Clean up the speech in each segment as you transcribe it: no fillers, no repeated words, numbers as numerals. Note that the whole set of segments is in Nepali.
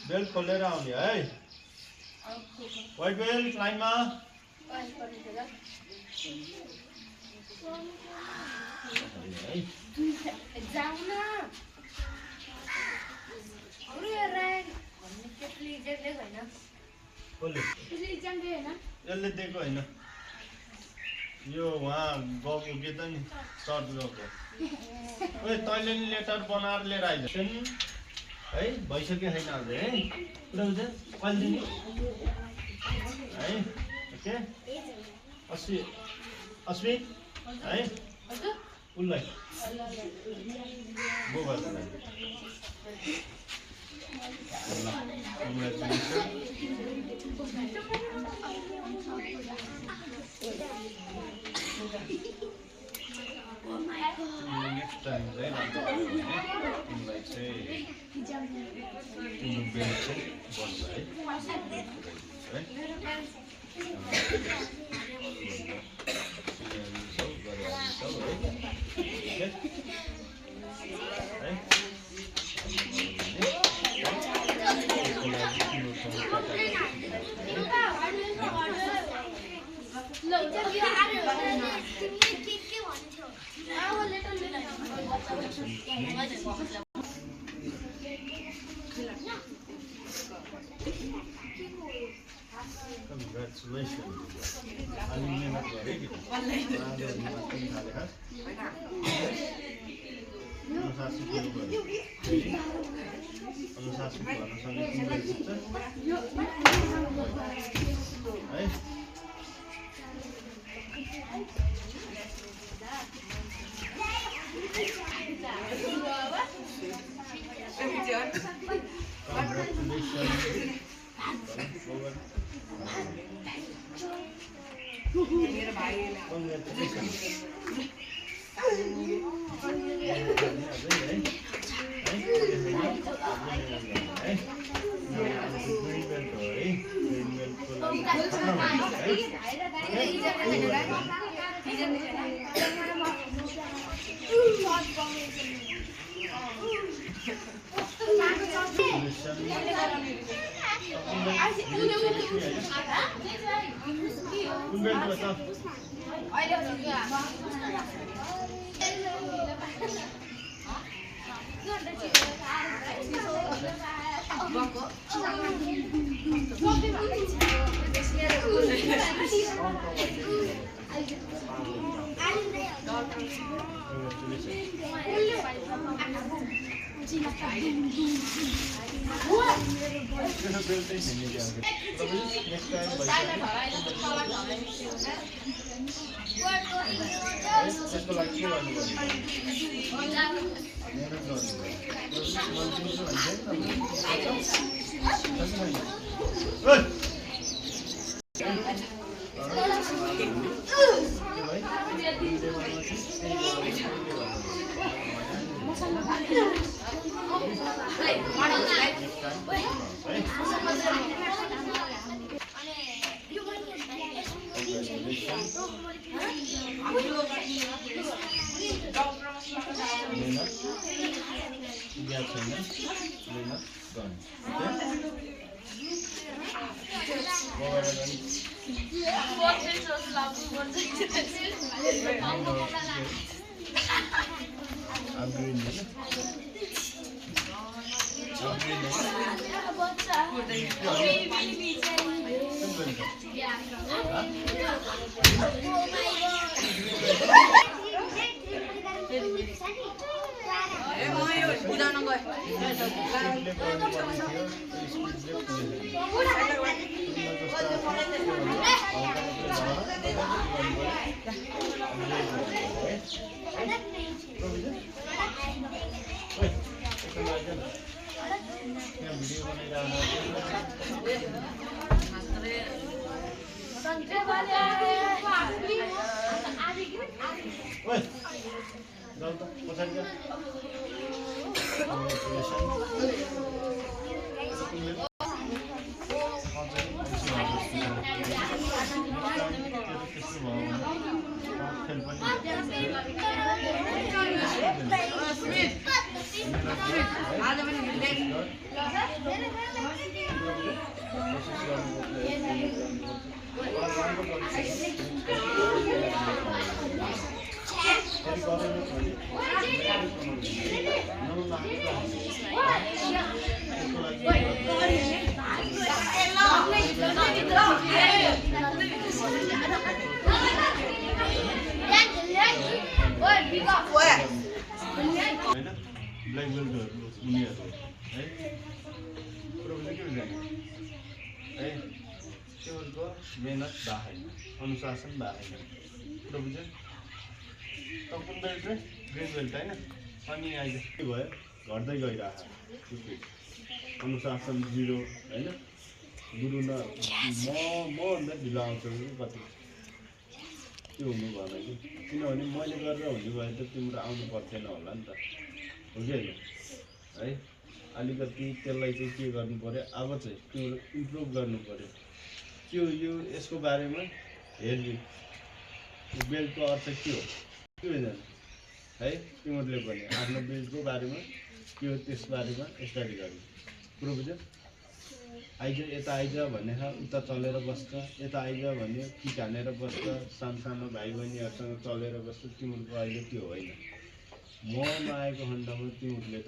बेल्ट खोलेर आउने है व्हाइट बेल्ट लाइनमा यसले दिएको होइन यो वहाँ गएको के त नि सर्च गएको ओए तैँले नि लेटर बनाएर लिएर आइज है भइसक्यो छैन अझै है पुरा हुन्छ कहिले दिने है ओके अस्मित है उसलाई बोबालाई next time चाहिँ तिमीलाई चाहिँ तिम्रो बेल्ट चाहिँ बन्छ है Congratulations. Ali मेहनत गरे कि होइन ब्ल्याक बेल्टहरू उनीहरू है कुरो बुझ्यो के बुझ्दैन है त्योहरूको मेहनत भएको छैन अनुशासन भएको छैन कुरो बुझ्यो त कुन बेल्ट चाहिँ ग्रिन बेल्ट होइन अनि अहिले के भयो घट्दै गइरहेको अनुशासन जिरो होइन गुरु न भन्दा ढिलो आउँछ कति त्यो हुनु भएन कि किनभने मैले गरेर हुने भए त तिम्रो आउनु पर्दैन होला नि त हो कि होइन है अलिकति त्यसलाई चाहिँ के गर्नु पऱ्यो अब चाहिँ तिम्रो इम्प्रुभ गर्नु पऱ्यो त्यो यो यसको बारेमा हेर्नु बेल्टको अर्थ के हो के बुझ्दैन है तिमीहरूले पनि आफ्नो बेल्टको बारेमा के हो त्यस बारेमा स्टडी गर्नु कुरो बुझ्यो आइज यता आइज भनेर उता चलेर बस्छ यता आइज भने किट हानेर बस्छ सानो भाइ बहिनीहरूसँग चलेर बस्छ तिमीहरूको अहिले त्यो होइन म नआएको खण्डमा तिमीहरूले त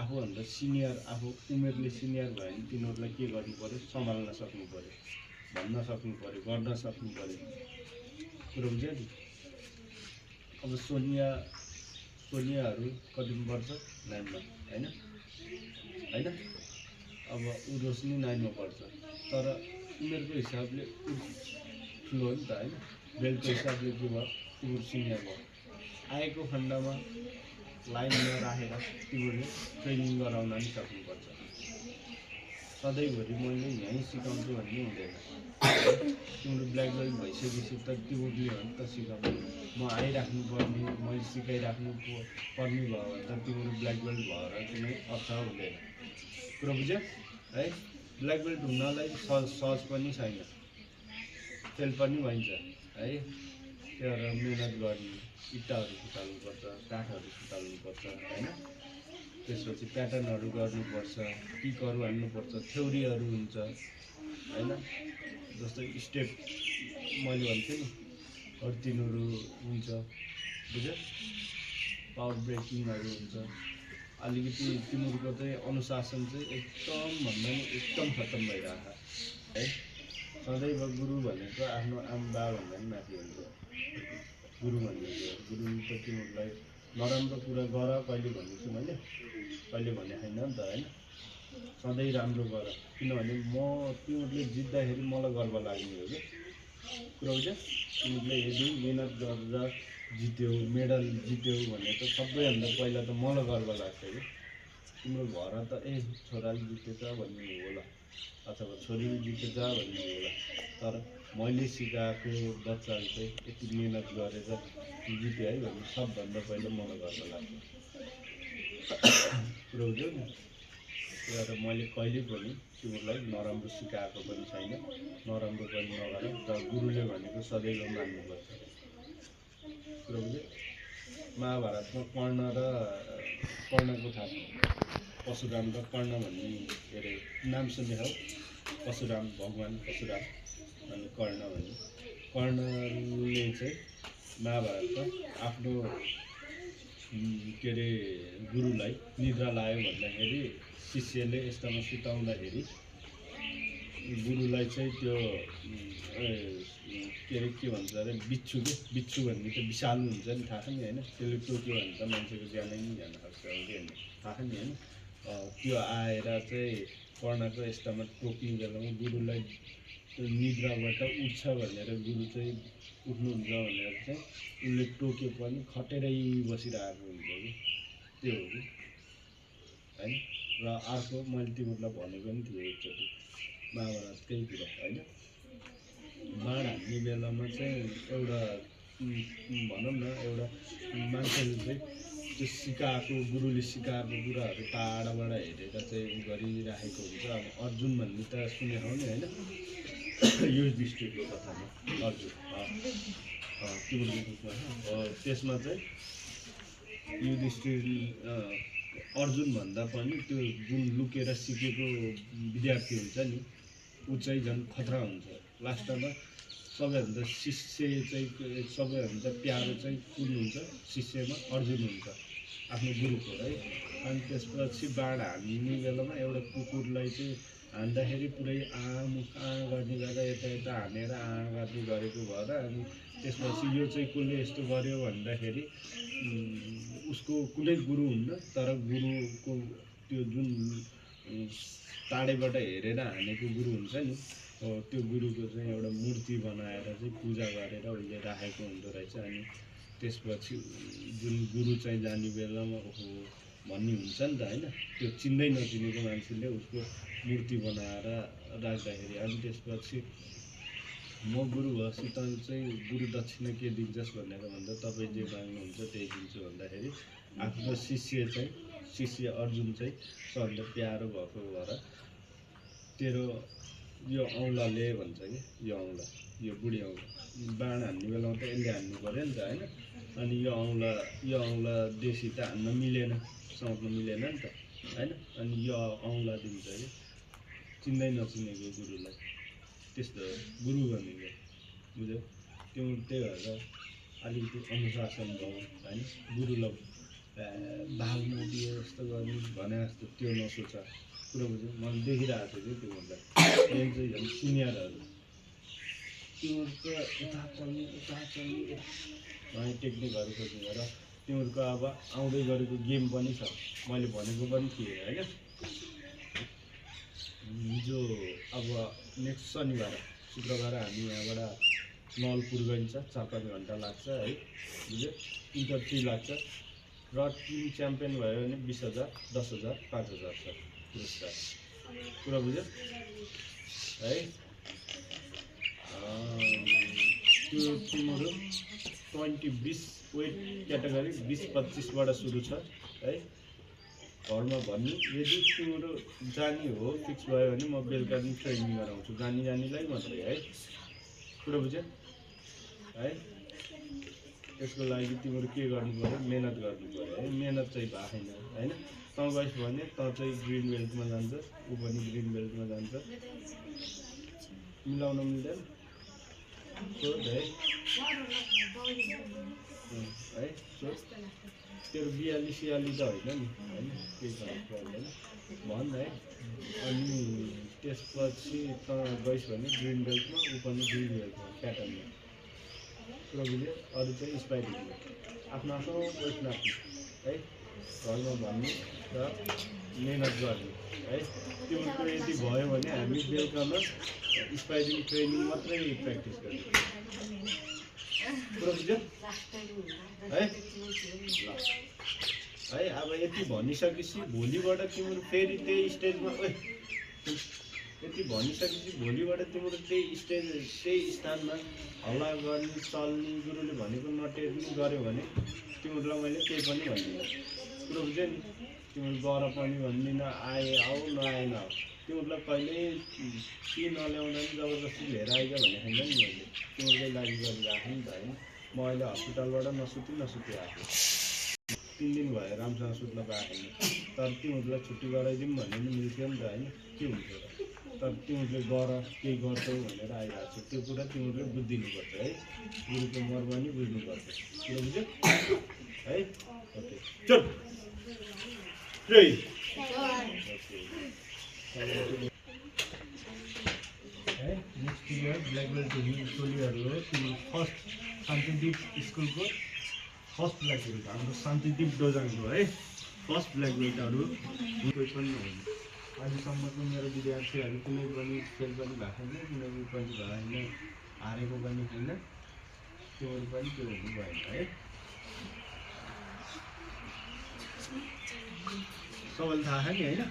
आफूभन्दा सिनियर आफू उमेरले सिनियर भयो भने तिनीहरूलाई के गर्नु पऱ्यो सम्हाल्न सक्नु पऱ्यो भन्न सक्नु पऱ्यो गर्न सक्नु पऱ्यो कुरो बुझ्यो नि अब सोनियाहरू कतिमा पर्छ 9मा होइन होइन अब ऊ रोशनी 9मा पर्छ तर उमेरको हिसाबले ठुलो हो नि त होइन बेल्टको हिसाबले के भयो तिम्रो सिनियर भयो आएको खण्डमा लाइनमा राखेर तिमीहरूले ट्रेनिङ गराउन नि सक्नुपर्छ सधैँभरि मैले यहीँ सिकाउँछु भन्ने हुँदैन तिम्रो ब्ल्याक बेल्ट भइसकेपछि त तिमीहरूले हो नि त सिकाउनु म आइराख्नु पर्ने मैले सिकाइराख्नु पर्ने भयो भने त तिम्रो ब्ल्याक बेल्ट भएर कुनै अर्थ हुँदैन कुरो बुझ्यो है ब्ल्याक बेल्ट हुनलाई सहज पनि छैन फेल पनि भइन्छ है त्यो भएर मिहिनेत गर्ने इँटाहरू फुटाल्नुपर्छ काठहरू फुटाल्नुपर्छ होइन त्यसपछि प्याटर्नहरू गर्नुपर्छ टिकहरू हाल्नुपर्छ थ्योरीहरू हुन्छ होइन जस्तै स्टेप मैले भन्थेँ नि अरू तिनीहरू हुन्छ बुझ्यो पावर ब्रेकिङहरू हुन्छ अलिकति तिमीहरूको चाहिँ अनुशासन चाहिँ एकदम भन्दा पनि एकदम खत्तम भइरहेको है सदैव गुरु भनेको आफ्नो आमा भन्दा पनि माथि हुन्छ गुरु भनेको गुरु त तिमीहरूलाई नराम्रो कुरा गर कहिले भनेको छु मैले कहिले भने छैन नि त होइन सधैँ राम्रो गर किनभने म तिमीहरूले जित्दाखेरि मलाई गर्व लाग्ने हो कि कुरो बुझ्यो तिमीहरूले यदि मिहिनेत गरेर जित्यौ मेडल जित्यौ भने त सबैभन्दा पहिला त मलाई गर्व लाग्छ कि तिम्रो घर त ए छोराले जितेछ भन्ने होला अथवा छोरीले जितेछ भन्ने होला तर मैले सिकाएको बच्चाले चाहिँ यति मिहिनेत गरेर जित्यो है भने सबभन्दा पहिला मलाई गर्व लाग्छ कुरो बुझ्यौ नि त्यही भएर मैले कहिले पनि तिमीहरूलाई नराम्रो सिकाएको पनि छैन नराम्रो पनि नगर तर गुरुले भनेको सदैव मान्नुपर्छ कुरो बुझ्यो महाभारतमा कर्णको थाहा परशुराम र कर्ण भन्ने के अरे नाम सुने हौ परशुराम भगवान् परशुराम अनि कर्ण भन्ने कर्णले चाहिँ महाभारतमा आफ्नो के अरे गुरुलाई निद्रा लाग्यो भन्दाखेरि शिष्यले यस्तामा सुताउँदाखेरि गुरुलाई चाहिँ त्यो के अरे के भन्छ अरे बिच्छु भन्ने त विषालु हुन्छ नि थाहा छ नि होइन त्यसले टोक्यो भने त मान्छेको ज्यानै नि जान सक्छ कि होइन थाहा छ नि होइन त्यो आएर चाहिँ कर्णको यस्तामा टोक्ने बेलामा गुरुलाई निद्राबाट उठ्छ भनेर गुरु चाहिँ उठ्नुहुन्छ भनेर चाहिँ उसले टोक्यो पनि खटेरै बसिरहेको हुन्छ कि त्यो हो कि होइन र अर्को मैले तिमीहरूलाई भनेको पनि थिएँ एकचोटि महाभारतकै कुरा होइन बाण हान्ने बेलामा चाहिँ एउटा भनौँ न एउटा मान्छेले चाहिँ त्यो सिकाएको गुरुले सिकाएको कुराहरू टाढाबाट हेरेर चाहिँ गरिराखेको हुन्छ अब अर्जुन भन्ने त सुनेको नि होइन युधिष्ठिरको कथामा अर्जुन तिम्रो त्यसमा चाहिँ युधिष्ठिर अर्जुन भन्दा पनि त्यो जुन लुकेर सिकेको विद्यार्थी हुन्छ नि ऊ चाहिँ झन् खतरा हुन्छ। लास्टमा सबैभन्दा शिष्य चाहिँ सबैभन्दा प्यारो चाहिँ कुन हुन्छ शिष्यमा अर्जुन हुन्छ आफ्नो गुरुको है। अनि त्यसपछि बाण हान्ने बेलामा एउटा कुकुरलाई चाहिँ हान्दाखेरि पुरै मुख गर्ने गरेर यता यता हानेर गर्ने गरेको भएर अनि त्यसपछि यो चाहिँ कसले यस्तो गर्यो भन्दाखेरि उसको कुनै गुरु हुन्न तर गुरुको त्यो जुन टाढेबाट हेरेर हानेको गुरु हुन्छ नि त्यो गुरुको चाहिँ एउटा मूर्ति बनाएर चाहिँ पूजा गरेर उसले राखेको हुँदो रहेछ। अनि त्यसपछि जुन गुरु चाहिँ जाने बेलामा ओहो भन्ने हुन्छ नि त होइन, त्यो चिन्दै नचिनेको मान्छेले उसको मूर्ति बनाएर राख्दाखेरि अनि त्यसपछि म गुरु भएपछि त चाहिँ गुरु दक्षिणा के दिन्छस् भनेर भन्दा तपाईँ जे माग्नुहुन्छ त्यही दिन्छु भन्दाखेरि आफ्नो शिष्य अर्जुन चाहिँ सबभन्दा प्यारो भएको भएर तेरो यो औँलाले भन्छ कि यो औँला यो बुढी औँला बाण हान्ने बेलामा त यसले हान्नु पऱ्यो नि त होइन। अनि यो औँला देशी त हान्न मिलेन साउट्न मिलेन नि त होइन। अनि यो औँला दिन्छ कि चिन्दै नचिनेको गुरुलाई त्यस्तो गुरु भनेको बुझ्यो। त्यो त्यही भएर अलिकति अनुशासन भयो होइन। गुरुलाई भाग्नु दिए जस्तो गर्ने भने जस्तो त्यो नसोच कुरो बुझ्यो। मैले देखिरहेको छु कि तिमीहरूलाई मेन चाहिँ झन् सिनियरहरू तिमीहरूको उता चल्ने टेक्निकहरू खोजेर तिमीहरूको अब आउँदै गरेको गेम पनि छ मैले भनेको पनि थिएँ होइन। हिजो अब नेक्स्ट शनिबार शुक्रबार हामी यहाँबाट नलपुर गइन्छ 4-5 घन्टा लाग्छ है बुझ्यो। इन्टरफ्री लाग्छ र टिम च्याम्पियन भयो भने 20,000 10,000 5,000 छ पुरस्कार कुरा बुझ्यो है। त्यो टिमहरू 20-20 वेट क्याटेगोरी 20-25बाट सुरु छ है। घरमा भन्नु यदि तिम्रो जाने हो फिक्स भयो भने म बेलुका दिन ट्रेनिङ गराउँछु जानीलाई मात्रै है कुरा बुझ्यो है। त्यसको लागि तिम्रो के गर्नु पर्यो मेहनत गर्नु पर्यो है। मेहनत चाहिँ भएन होइन। त गइस् भने त चाहिँ ग्रिन बेल्टमा जान्छ ऊ पनि ग्रिन बेल्टमा जान्छ मिलाउन मिल्दैन सोध है सोध तेरो 42-46 त होइन नि होइन केही प्रब्लम भन् है। अनि त्यसपछि त गइस् भने ग्रिन बेल्टमा ऊ पनि ग्रिन बेल्टमा प्याटर्नमा कुरा बुझ्यो। अरू चाहिँ स्पाइडिङ आफ्नो वेट नाप्नु है घरमा भन्नु र मेहनत गर्ने है। तिम्रो यदि भयो भने हामी बेलुकामा स्पाइडिङ ट्रेनिङ मात्रै प्र्याक्टिस गर्ने कुरा बुझ्यो है। है अब यति भनिसकेपछि भोलिबाट तिम्रो फेरि त्यही स्टेजमा यति भनिसकेपछि भोलिबाट तिम्रो त्यही स्थानमा हल्ला गर्ने चल्ने गुरुले भनेको नटेर्ने गऱ्यो भने तिमीहरूलाई मैले केही पनि भन्दिनँ कुरो बुझ्यो नि। तिम्रो गर पनि भन्दिनँ आए आऊ नआए नआऊ तिमीहरूलाई कहिल्यै के नल्याउँदा पनि जबरजस्ती लिएर आइज भन्ने छैन नि मैले तिमीहरूलाई लागि गरिराखेँ नि त होइन। म अहिले हस्पिटलबाट नसुती आएको 3 दिन भयो राम्रोसँग सुत्न पाएको छैन। तर तिमीहरूलाई छुट्टी गराइदिउँ भन्ने पनि मिल्थ्यो नि त होइन के हुन्थ्यो र। तर तिमीहरूले गर केही गर्छौ भनेर आइरहेको छ त्यो कुरा तिमीहरूले बुझिदिनुपर्छ है। गुरुको मर्म नि बुझ्नुपर्छ कुरो बुझ्यो है। ओके चल है। नेक्स्ट इयर ब्ल्याक बेल्ट हुने टोलीहरू हो तिम्रो फर्स्ट शान्तिदीप स्कुलको फर्स्ट ब्ल्याक बेल्ट हाम्रो शान्तिदीप डोजाङको है फर्स्ट ब्ल्याक बेल्टहरू कोही पनि होइन। अहिलेसम्मको मेरो विद्यार्थीहरू कुनै पनि फेल पनि भएको छैन कुनै पनि भएन हारेको पनि छैन त्योहरू पनि त्यो हुनु भएन है। सबैलाई थाहा छ नि होइन।